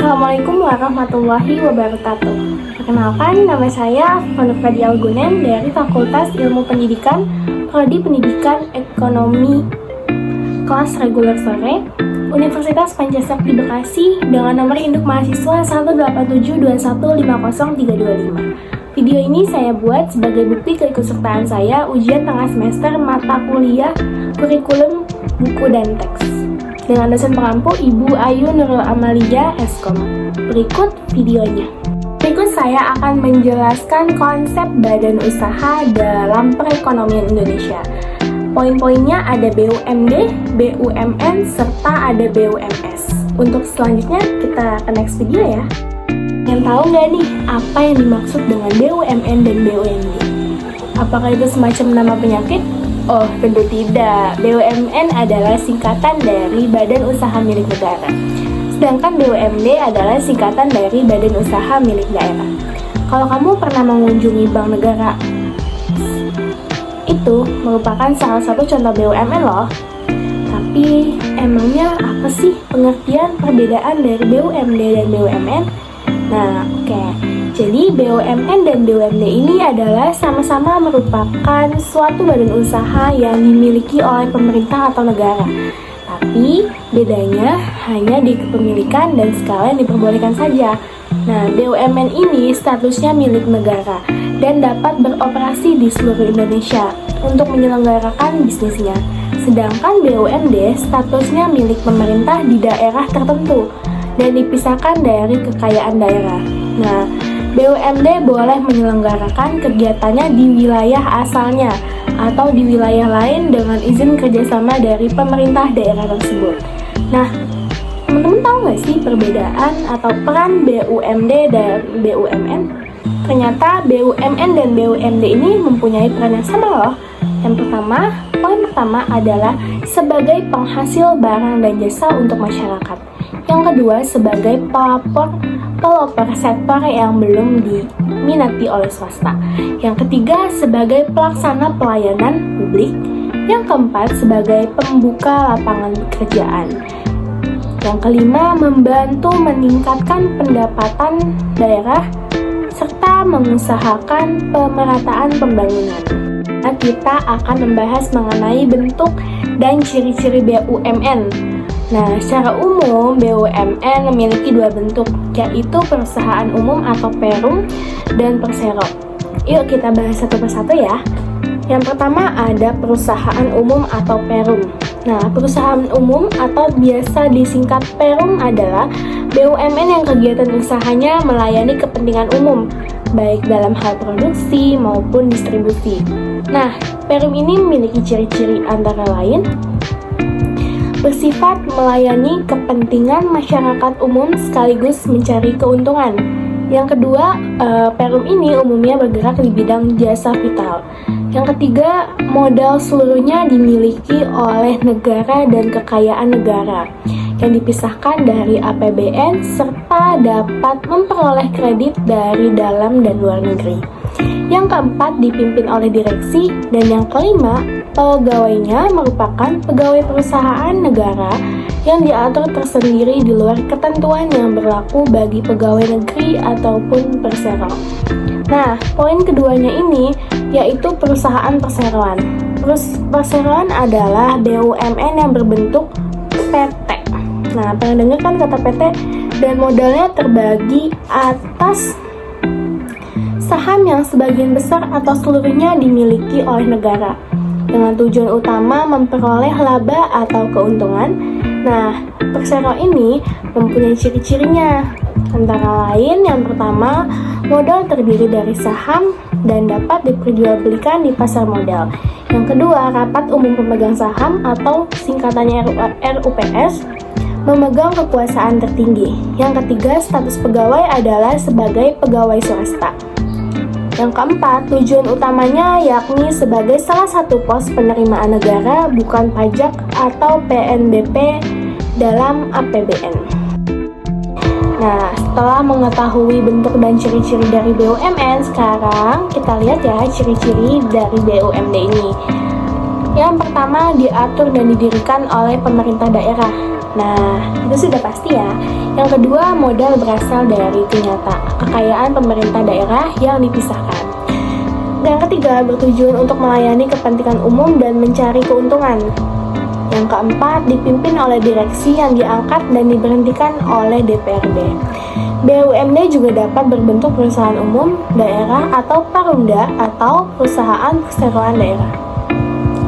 Assalamualaikum warahmatullahi wabarakatuh. Perkenalkan, nama saya Fanufadi Algunen dari Fakultas Ilmu Pendidikan, Prodi Pendidikan Ekonomi, kelas reguler sore, Universitas Pancasakti Bekasi dengan nomor induk mahasiswa 187215035. Video ini saya buat sebagai bukti keikutsertaan saya ujian tengah semester mata kuliah kurikulum buku dan teks dengan dosen pengampu Ibu Ayu Nurul Amalia Eskom. Berikut videonya. Berikut saya akan menjelaskan konsep badan usaha dalam perekonomian Indonesia. Poin-poinnya ada BUMD, BUMN, serta ada BUMS. Untuk selanjutnya kita ke next video ya. Yang tahu nggak nih apa yang dimaksud dengan BUMN dan BUMD? Apakah itu semacam nama penyakit? Oh, tentu tidak. BUMN adalah singkatan dari Badan Usaha Milik Negara. Sedangkan BUMD adalah singkatan dari Badan Usaha Milik Daerah. Kalau kamu pernah mengunjungi Bank Negara, itu merupakan salah satu contoh BUMN loh. Tapi emangnya apa sih pengertian perbedaan dari BUMD dan BUMN? Nah, oke. Jadi BUMN dan BUMD ini adalah sama-sama merupakan suatu badan usaha yang dimiliki oleh pemerintah atau negara. Tapi bedanya hanya di kepemilikan dan skala yang diperbolehkan saja. Nah, BUMN ini statusnya milik negara dan dapat beroperasi di seluruh Indonesia untuk menyelenggarakan bisnisnya. Sedangkan BUMD statusnya milik pemerintah di daerah tertentu dan dipisahkan dari kekayaan daerah. Nah, BUMD boleh menyelenggarakan kegiatannya di wilayah asalnya atau di wilayah lain dengan izin kerjasama dari pemerintah daerah tersebut. Nah, teman-teman tahu nggak sih perbedaan atau peran BUMD dan BUMN? Ternyata BUMN dan BUMD ini mempunyai peran yang sama loh. Poin pertama adalah sebagai penghasil barang dan jasa untuk masyarakat. Yang kedua, sebagai pelopor sektor yang belum diminati oleh swasta. Yang ketiga, sebagai pelaksana pelayanan publik. Yang keempat, sebagai pembuka lapangan pekerjaan. Yang kelima, membantu meningkatkan pendapatan daerah serta mengusahakan pemerataan pembangunan. Nah, kita akan membahas mengenai bentuk dan ciri-ciri BUMN. Nah, secara umum BUMN memiliki dua bentuk, yaitu perusahaan umum atau perum dan persero. Yuk kita bahas satu persatu ya. Yang pertama ada perusahaan umum atau perum. Nah, perusahaan umum atau biasa disingkat perum adalah BUMN yang kegiatan usahanya melayani kepentingan umum, baik dalam hal produksi maupun distribusi. Nah, perum ini memiliki ciri-ciri antara lain bersifat melayani kepentingan masyarakat umum sekaligus mencari keuntungan. Yang kedua, perum ini umumnya bergerak di bidang jasa vital. Yang ketiga, modal seluruhnya dimiliki oleh negara dan kekayaan negara yang dipisahkan dari APBN serta dapat memperoleh kredit dari dalam dan luar negeri. Yang keempat, dipimpin oleh direksi. Dan yang kelima, pegawainya merupakan pegawai perusahaan negara yang diatur tersendiri di luar ketentuan yang berlaku bagi pegawai negeri ataupun persero. Nah, poin keduanya ini yaitu perusahaan perseroan. Perseroan adalah BUMN yang berbentuk PT. Nah, pernah dengar kan kata PT? Dan modalnya terbagi atas saham yang sebagian besar atau seluruhnya dimiliki oleh negara dengan tujuan utama memperoleh laba atau keuntungan. Nah, persero ini mempunyai ciri-cirinya. Antara lain, yang pertama, modal terdiri dari saham dan dapat diperjualbelikan di pasar modal. Yang kedua, rapat umum pemegang saham atau singkatannya RUPS memegang kekuasaan tertinggi. Yang ketiga, status pegawai adalah sebagai pegawai swasta. Yang keempat, tujuan utamanya yakni sebagai salah satu pos penerimaan negara bukan pajak atau PNBP dalam APBN. Nah, setelah mengetahui bentuk dan ciri-ciri dari BUMN, sekarang kita lihat ya ciri-ciri dari BUMD ini. Yang pertama, diatur dan didirikan oleh pemerintah daerah. Nah, itu sudah pasti ya. Yang kedua, modal berasal dari nyata, kekayaan pemerintah daerah yang dipisahkan. Yang ketiga, bertujuan untuk melayani kepentingan umum dan mencari keuntungan. Yang keempat, dipimpin oleh direksi yang diangkat dan diberhentikan oleh DPRD. BUMD juga dapat berbentuk perusahaan umum daerah atau Perumda atau perusahaan perseroan daerah.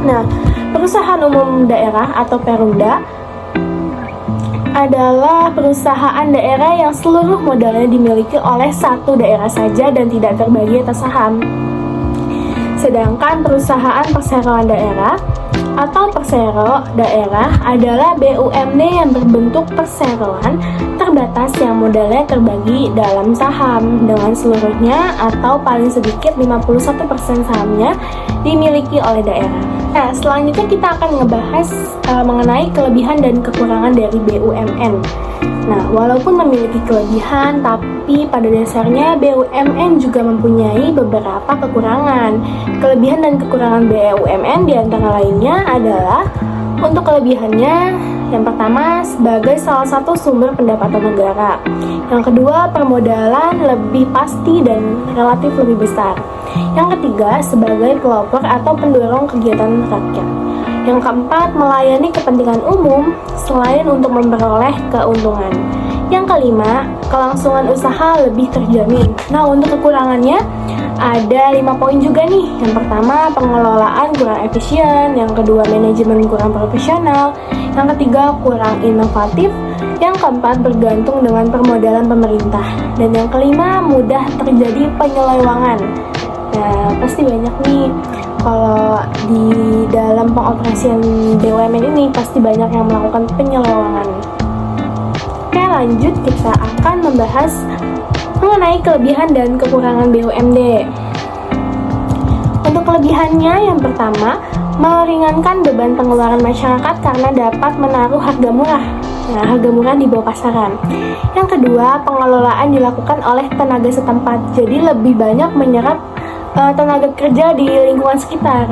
Nah, perusahaan umum daerah atau Perumda adalah perusahaan daerah yang seluruh modalnya dimiliki oleh satu daerah saja dan tidak terbagi atas saham. Sedangkan perusahaan perseroan daerah atau persero daerah adalah BUMD yang berbentuk perseroan terbatas yang modalnya terbagi dalam saham dengan seluruhnya atau paling sedikit 51% sahamnya dimiliki oleh daerah. Nah, selanjutnya kita akan ngebahas mengenai kelebihan dan kekurangan dari BUMN. Nah, walaupun memiliki kelebihan, tapi pada dasarnya BUMN juga mempunyai beberapa kekurangan. Kelebihan dan kekurangan BUMN diantara lainnya adalah untuk kelebihannya, yang pertama sebagai salah satu sumber pendapatan negara. Yang kedua, permodalan lebih pasti dan relatif lebih besar. Yang ketiga, sebagai pelopor atau pendorong kegiatan rakyat. Yang keempat, melayani kepentingan umum selain untuk memperoleh keuntungan. Yang kelima, kelangsungan usaha lebih terjamin. Nah, untuk kekurangannya ada 5 poin juga nih. Yang pertama, pengelolaan kurang efisien. Yang kedua, manajemen kurang profesional. Yang ketiga, kurang inovatif. Yang keempat, bergantung dengan permodalan pemerintah. Dan yang kelima, mudah terjadi penyelewangan. Nah, pasti banyak nih. Kalau di dalam pengoperasian BUMN ini pasti banyak yang melakukan penyelewangan. Oke, lanjut kita akan membahas mengenai kelebihan dan kekurangan BUMD. Untuk kelebihannya, yang pertama, meringankan beban pengeluaran masyarakat karena dapat menaruh harga murah. Nah, harga murah di bawah pasaran. Yang kedua, pengelolaan dilakukan oleh tenaga setempat, jadi lebih banyak menyerap tenaga kerja di lingkungan sekitar.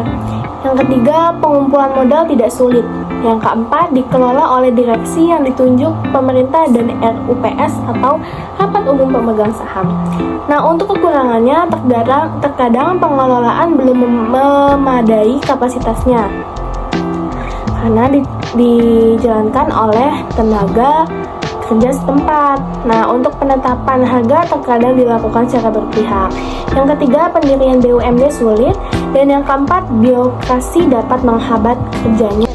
Yang ketiga, pengumpulan modal tidak sulit. Yang keempat, dikelola oleh direksi yang ditunjuk pemerintah dan RUPS atau Rapat Umum Pemegang Saham. Nah, untuk kekurangannya, terkadang pengelolaan belum memadai kapasitasnya karena dijalankan oleh tenaga kerja setempat. Nah, untuk penetapan harga terkadang dilakukan secara berpihak. Yang ketiga, pendirian BUMD sulit. Dan yang keempat, birokrasi dapat menghambat kerjanya.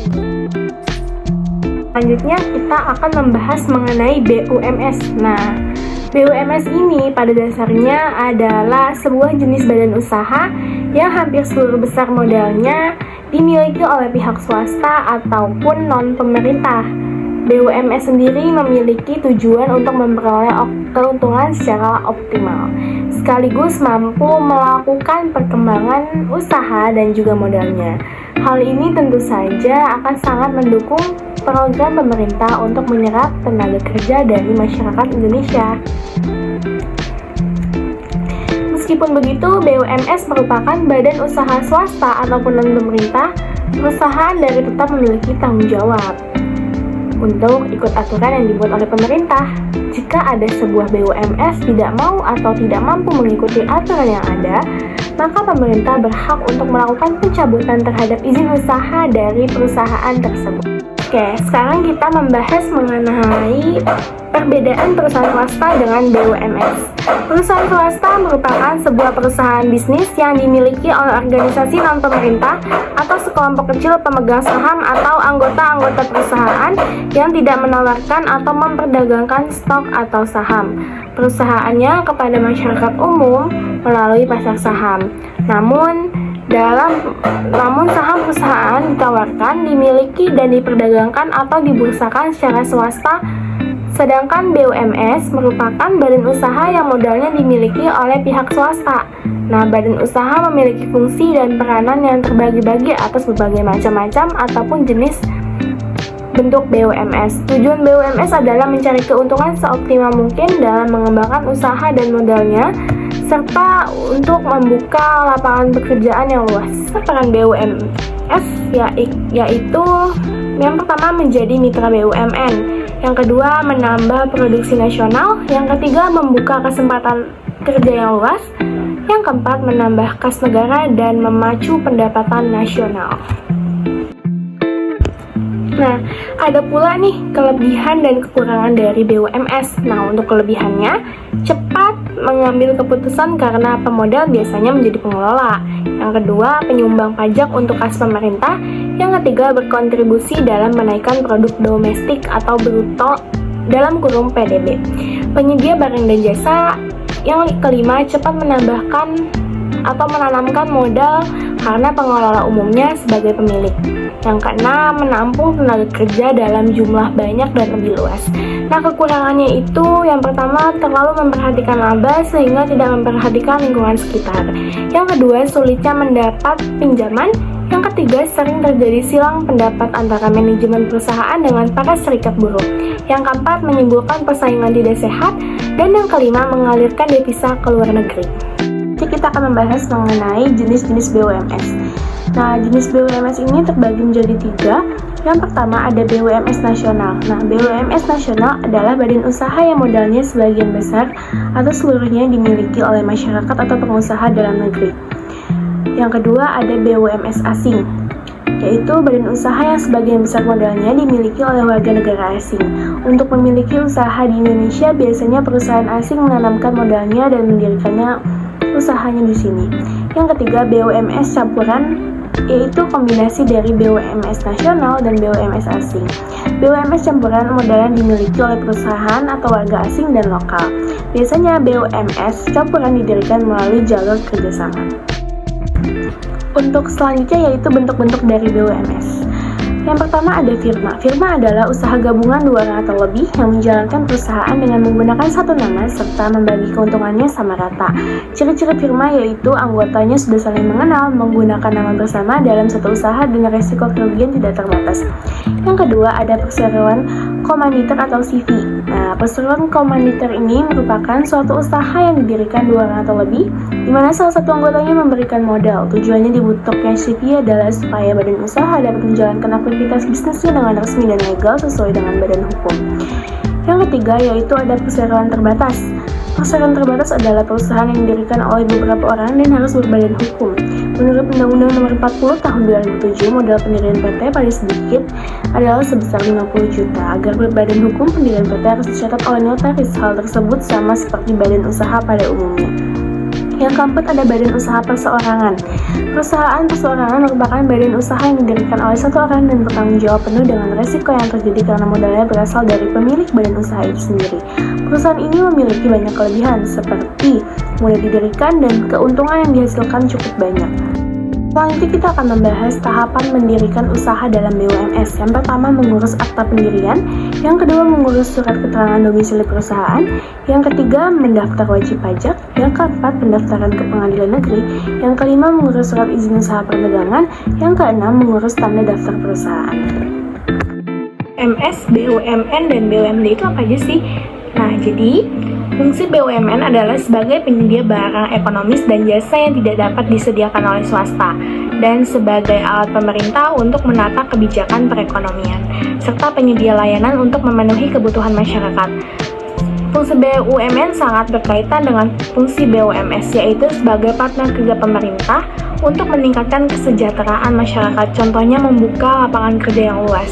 Selanjutnya, kita akan membahas mengenai BUMS. Nah, BUMS ini pada dasarnya adalah sebuah jenis badan usaha yang hampir seluruh besar modalnya dimiliki oleh pihak swasta ataupun non-pemerintah. BUMS sendiri memiliki tujuan untuk memperoleh keuntungan secara optimal, sekaligus mampu melakukan perkembangan usaha dan juga modalnya. Hal ini tentu saja akan sangat mendukung program pemerintah untuk menyerap tenaga kerja dari masyarakat Indonesia. Meskipun begitu, BUMS merupakan badan usaha swasta ataupun non-pemerintah, perusahaan dari tetap memiliki tanggung jawab untuk ikut aturan yang dibuat oleh pemerintah. Jika ada sebuah BUMS tidak mau atau tidak mampu mengikuti aturan yang ada, maka pemerintah berhak untuk melakukan pencabutan terhadap izin usaha dari perusahaan tersebut. Oke, sekarang kita membahas mengenai perbedaan perusahaan swasta dengan BUMS. Perusahaan swasta merupakan sebuah perusahaan bisnis yang dimiliki oleh organisasi non-pemerintah atau sekelompok kecil pemegang saham atau anggota-anggota perusahaan yang tidak menawarkan atau memperdagangkan stok atau saham perusahaannya kepada masyarakat umum melalui pasar saham. Namun saham perusahaan ditawarkan, dimiliki dan diperdagangkan atau dibursakan secara swasta. Sedangkan BUMS merupakan badan usaha yang modalnya dimiliki oleh pihak swasta. Nah, badan usaha memiliki fungsi dan peranan yang terbagi-bagi atas berbagai macam-macam ataupun jenis bentuk BUMS. Tujuan BUMS adalah mencari keuntungan seoptimal mungkin dalam mengembangkan usaha dan modalnya, serta untuk membuka lapangan pekerjaan yang luas. Peran BUMS yaitu Yang pertama, menjadi mitra BUMN. Yang kedua, menambah produksi nasional. Yang ketiga, membuka kesempatan kerja yang luas. Yang keempat, menambah kas negara dan memacu pendapatan nasional. Nah, ada pula nih kelebihan dan kekurangan dari BUMS. Nah, untuk kelebihannya, cepat mengambil keputusan karena pemodal biasanya menjadi pengelola. Yang kedua, penyumbang pajak untuk kas pemerintah. Yang ketiga, berkontribusi dalam menaikkan produk domestik atau bruto dalam kurung PDB. Penyedia barang dan jasa. Yang kelima, cepat menambahkan atau menanamkan modal karena pengelola umumnya sebagai pemilik. Yang keenam, menampung tenaga kerja dalam jumlah banyak dan lebih luas. Nah, kekurangannya itu yang pertama, terlalu memperhatikan laba sehingga tidak memperhatikan lingkungan sekitar. Yang kedua, sulitnya mendapat pinjaman. Yang ketiga, sering terjadi silang pendapat antara manajemen perusahaan dengan para serikat buruh. Yang keempat, menimbulkan persaingan tidak sehat. Dan yang kelima, mengalirkan devisa ke luar negeri. Jadi kita akan membahas mengenai jenis-jenis BUMS. Nah, jenis BUMS ini terbagi menjadi 3. Yang pertama ada BUMS nasional. Nah, BUMS nasional adalah badan usaha yang modalnya sebagian besar atau seluruhnya dimiliki oleh masyarakat atau pengusaha dalam negeri. Yang kedua ada BUMS asing, yaitu badan usaha yang sebagian besar modalnya dimiliki oleh warga negara asing. Untuk memiliki usaha di Indonesia, biasanya perusahaan asing menanamkan modalnya dan mendirikannya usahanya di sini. Yang ketiga, BUMS campuran, yaitu kombinasi dari BUMS nasional dan BUMS asing. BUMS campuran modal yang dimiliki oleh perusahaan atau warga asing dan lokal. Biasanya BUMS campuran didirikan melalui jalur kerjasama. Untuk selanjutnya yaitu bentuk-bentuk dari BUMS. Yang pertama ada firma. Firma adalah usaha gabungan 2 orang atau lebih yang menjalankan perusahaan dengan menggunakan satu nama serta membagi keuntungannya sama rata. Ciri-ciri firma yaitu anggotanya sudah saling mengenal, menggunakan nama bersama dalam satu usaha dan resiko kerugian tidak terbatas. Yang kedua ada perseroan komanditer atau CV. Nah, perseroan komanditer ini merupakan suatu usaha yang didirikan 2 orang atau lebih, di mana salah satu anggotanya memberikan modal. Tujuannya dibentuknya CV adalah supaya badan usaha dapat menjalankan aktivitas bisnisnya dengan resmi dan legal sesuai dengan badan hukum. Yang ketiga yaitu ada perseroan terbatas. Perseroan terbatas adalah perusahaan yang didirikan oleh beberapa orang dan harus berbadan hukum. Menurut Undang-Undang Nomor 40 Tahun 2007, modal pendirian PT paling sedikit adalah sebesar 50 juta. Agar berbadan hukum, pendirian PT harus dicatat oleh notaris. Hal tersebut sama seperti badan usaha pada umumnya. Yang keempat ada badan usaha perseorangan. Perusahaan perseorangan merupakan badan usaha yang didirikan oleh satu orang dan bertanggung jawab penuh dengan resiko yang terjadi karena modalnya berasal dari pemilik badan usaha itu sendiri. Perusahaan ini memiliki banyak kelebihan seperti mudah didirikan dan keuntungan yang dihasilkan cukup banyak. Selanjutnya kita akan membahas tahapan mendirikan usaha dalam BUMS. Yang pertama mengurus akta pendirian, yang kedua mengurus surat keterangan domisili perusahaan, yang ketiga mendaftar wajib pajak, yang keempat pendaftaran ke pengadilan negeri, yang kelima mengurus surat izin usaha perdagangan, yang keenam mengurus tanda daftar perusahaan. MS, BUMN, dan BUMD itu apa aja sih? Nah, jadi fungsi BUMN adalah sebagai penyedia barang ekonomis dan jasa yang tidak dapat disediakan oleh swasta, dan sebagai alat pemerintah untuk menata kebijakan perekonomian, serta penyedia layanan untuk memenuhi kebutuhan masyarakat. Fungsi BUMN sangat berkaitan dengan fungsi BUMS, yaitu sebagai partner kerja pemerintah untuk meningkatkan kesejahteraan masyarakat, contohnya membuka lapangan kerja yang luas.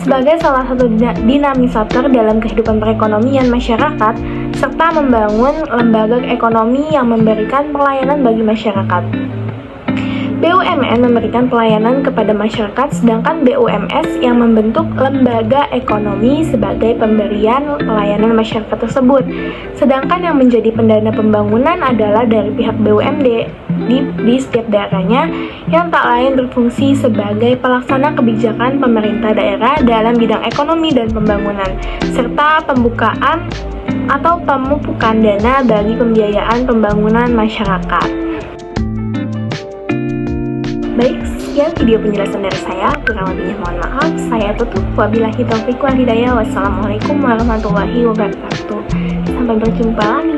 Sebagai salah satu dinamisator dalam kehidupan perekonomian masyarakat, serta membangun lembaga ekonomi yang memberikan pelayanan bagi masyarakat. BUMN memberikan pelayanan kepada masyarakat, sedangkan BUMS yang membentuk lembaga ekonomi sebagai pemberian pelayanan masyarakat tersebut. Sedangkan yang menjadi pendana pembangunan adalah dari pihak BUMD di setiap daerahnya, yang tak lain berfungsi sebagai pelaksana kebijakan pemerintah daerah dalam bidang ekonomi dan pembangunan, serta pembukaan atau pemupukan dana bagi pembiayaan pembangunan masyarakat. Baik, sekian video penjelasan dari saya. Kurang lebihnya mohon maaf. Saya tutup. Wabillahi taufiq wal hidayah. Wassalamualaikum warahmatullahi wabarakatuh. Sampai berjumpa lagi.